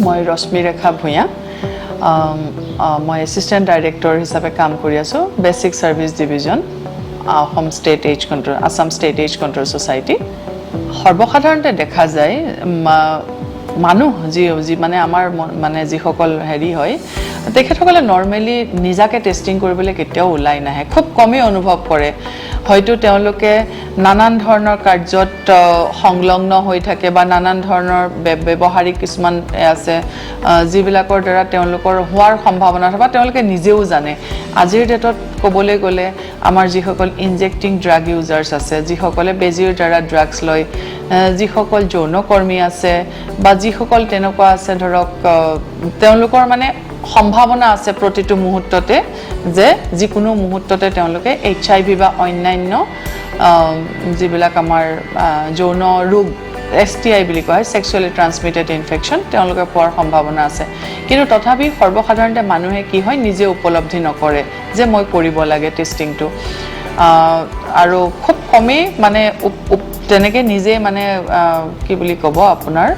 মই ৰশ্মি ৰেখা ভূঞা মই assistant director হিচাপে কাম কৰি আছোঁ basic service division Assam state AIDS control Assam state AIDS control society সৰ্বসাধাৰণতে দেখা যায় মানুহ যি মানে আমাৰ মানে যিসকল হেৰি হয় তেখেতসকলে নৰ্মেলি নিজাকে টেষ্টিং কৰিবলৈ কেতিয়াও ওলাই নাহে খুব কমেই অনুভৱ কৰে হয়তো তেওঁলোকে নানান ধৰণৰ কাৰ্যত সংলগ্ন হৈ থাকে বা নানান ধৰণৰ ব্যৱহাৰিক কিছুমান আছে যিবিলাকৰ দ্বাৰা তেওঁলোকৰ হোৱাৰ সম্ভাৱনা থাকে বা তেওঁলোকে নিজেও জানে আজিৰ ডেটত ক'বলৈ গ'লে আমাৰ যিসকল ইনজেক্টিং ড্ৰাগ ইউজাৰ্ছ আছে যিসকলে বেজীৰ দ্বাৰা ড্ৰাগছ লয় যিসকল যৌনকৰ্মী আছে বা যিসকল তেনেকুৱা আছে ধৰক তেওঁলোকৰ মানে সম্ভাৱনা আছে প্ৰতিটো মুহূৰ্ততে যে যিকোনো মুহূৰ্ততে তেওঁলোকে HIV বা অন্যান্য যিবিলাক আমাৰ যৌন ৰোগ STI বুলি কয় সেক্সুৱেলি ট্ৰান্সমিটেড ইনফেকশন তেওঁলোকে পোৱাৰ সম্ভাৱনা আছে কিন্তু তথাপি সৰ্বসাধাৰণতে মানুহে কি হয় নিজে উপলব্ধি নকৰে যে মই কৰিব লাগে টেষ্টিংটো আৰু খুব কমেই মানে তেনেকে নিজে মানে কি বুলি ক'ব আপোনাৰ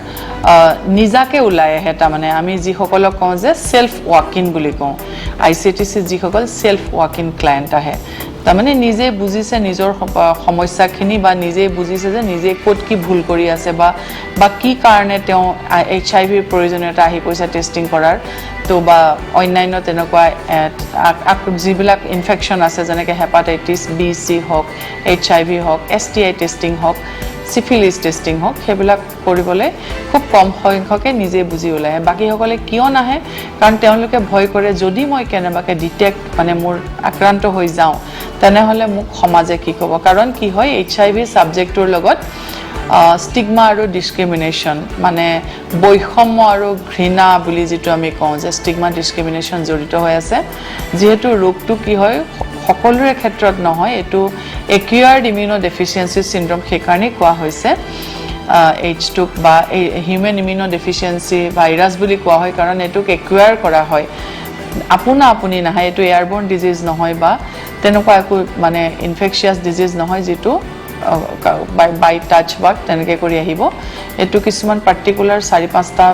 নিজাকে ওলাই আহে তা মানে আমি যিসকলক কওঁ যে সেলফ ওয়াকিং বুলি কওঁ ICTC যিসকল সেলফ ওয়াকিং ক্লায়েন্ট আহে তা মানে নিজে বুজিছে নিজৰ সমস্যাখিনি বা নিজে বুজিছে যে নিজে ক'ত কি ভুল কৰি আছে বা কি কাৰণে তেওঁ HIV ৰ প্ৰয়োজনীয়তা আহি পইচা টেষ্টিং কৰাৰ তো বা অন্যান্য তেনেকুৱা যিবিলাক ইনফেকশন আছে যেনেকৈ হেপাটাইটিছ B C হওক HIV হওক STI টেষ্টিং হওক সিফিলিস টেষ্টিং হওক সেইবিলাক কৰিবলৈ খুব কম সংখ্যকে নিজে বুজি ওলাই বাকিসকলে কিয় নাহে কাৰণ তেওঁলোকে ভয় কৰে যদি মই কেনেবাকে ডিটেক্ট মানে মোৰ আক্ৰান্ত হৈ যাওঁ তেনেহলে মোক সমাজে কি ক'ব কাৰণ কি হয় HIV সাবজেক্টৰ লগত স্টিগমা আৰু ডিসক্ৰিমিনেশন মানে বৈষম্য আৰু ঘৃণা বুলি যেটো আমি কওঁ যে স্টিগমা ডিসক্ৰিমিনেশন জড়িত হৈ আছে যেহেতু ৰোগটো কি হয় সকলোৰে ক্ষেত্ৰত নহয় এটো একিউয়াৰ্ড ইমিউনোডেফিচিয়েন্সি সিনড্ৰোম সেইকাৰণে কোৱা হৈছে H2 বা হিউম্যান ইমিউনোডেফিচিয়েন্সি ভাইৰাছ বুলি কোৱা হয় কাৰণ এটোক একিউয়াৰ কৰা হয় আপুনি নহয় এটো এয়াৰবৰ্ন ডিজিজ নহয় বা তেনেকুৱা একো মানে ইনফেকশিয়াছ ডিজিজ নহয় যেটো বাই টাচ বা তেনেকে কৰি আহিব এটো কিছুমান পাৰ্টিকুলাৰ 4-5টা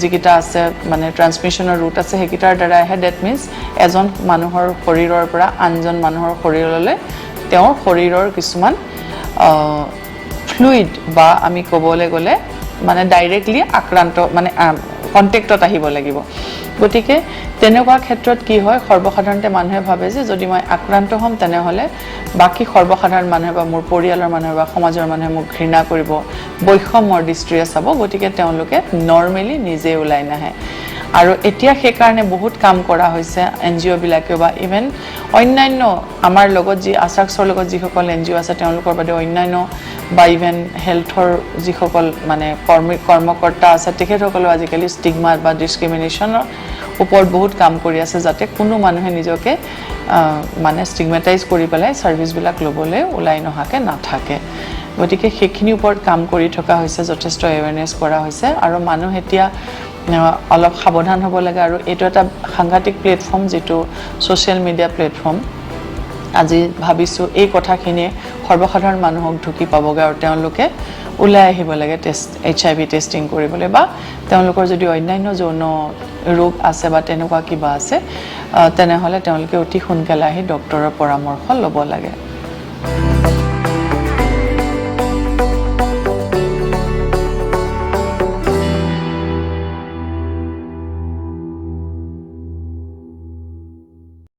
যিকিটা আছে মানে ট্ৰান্সমিশনৰ ৰুট আছে হেকিটাৰ দ্বাৰা আহে দ্যাট মিন্স এজন মানুহৰ শৰীৰৰ পৰা আনজন মানুহৰ শৰীৰলৈ তেওঁৰ শৰীৰৰ কিছুমান ফ্লুইড বা আমি ক'বলৈ গ'লে মানে ডাইৰেক্টলি আক্ৰান্ত মানে কন্টেক্টত আহিব লাগিব গতিকে তেনেকুৱা ক্ষেত্ৰত কি হয় সৰ্বসাধাৰণতে মানুহে ভাবে যে যদি মই আক্ৰান্ত হম তেনেহলে বাকি সৰ্বসাধাৰণ মানুহে বা মোৰ পৰিয়ালৰ মানুহে বা সমাজৰ মানুহে মোক ঘৃণা কৰিব বৈষম্যৰ দৃষ্টিৰে চাব গতিকে তেওঁলোকে নৰমালি নিজে ওলাই নাহে আৰু এতিয়া সেই কাৰণে বহুত কাম কৰা হৈছে NGO বিলাকে বা ইভেন অন্যান্য আমাৰ লগত যি আসাক্সৰ লগত যিসকল NGO আছে তেওঁলোকৰ বাদে অন্যান্য বা ইভেন হেলথৰ যিসকল মানে কৰ্মকৰ্তা আছে তেখেতসকলে আজিকালি স্টিগমা বা ডিসক্ৰিমিনেশনৰ ওপৰত বহুত কাম কৰি আছে যাতে কোনো মানুহে নিজকে মানে স্টিগমেটাইজ কৰি পেলাই সাৰ্ভিস বিলাক লবলৈ ওলাই নহাকে নাথাকে গতিকে সেইখিনি ওপৰত কাম কৰি থকা হৈছে যথেষ্ট এৱেৰনেছ কৰা হৈছে আৰু মানুহ এতিয়া অলপ সাৱধান হ'ব লাগে আৰু এটো এটা সাংঘাতিক প্লেটফৰ্ম যেটো সোশ্যাল মিডিয়া প্লেটফৰ্ম আজি ভাবিছো এই কথাখিনি সৰ্বসাধাৰণ মানুহক ঢুকি পাবগে আৰু তেওঁলোকে ওলাই আহিব লাগে HIV টেষ্টিং কৰিবলৈ বা তেওঁলোকৰ যদি অন্যান্য যৌন ৰোগ আছে বা তেনেকুৱা কিবা আছে তেনেহলে তেওঁলোকে অতি সোনকালে আহি ডক্টৰৰ পৰামৰ্শ ল'ব লাগে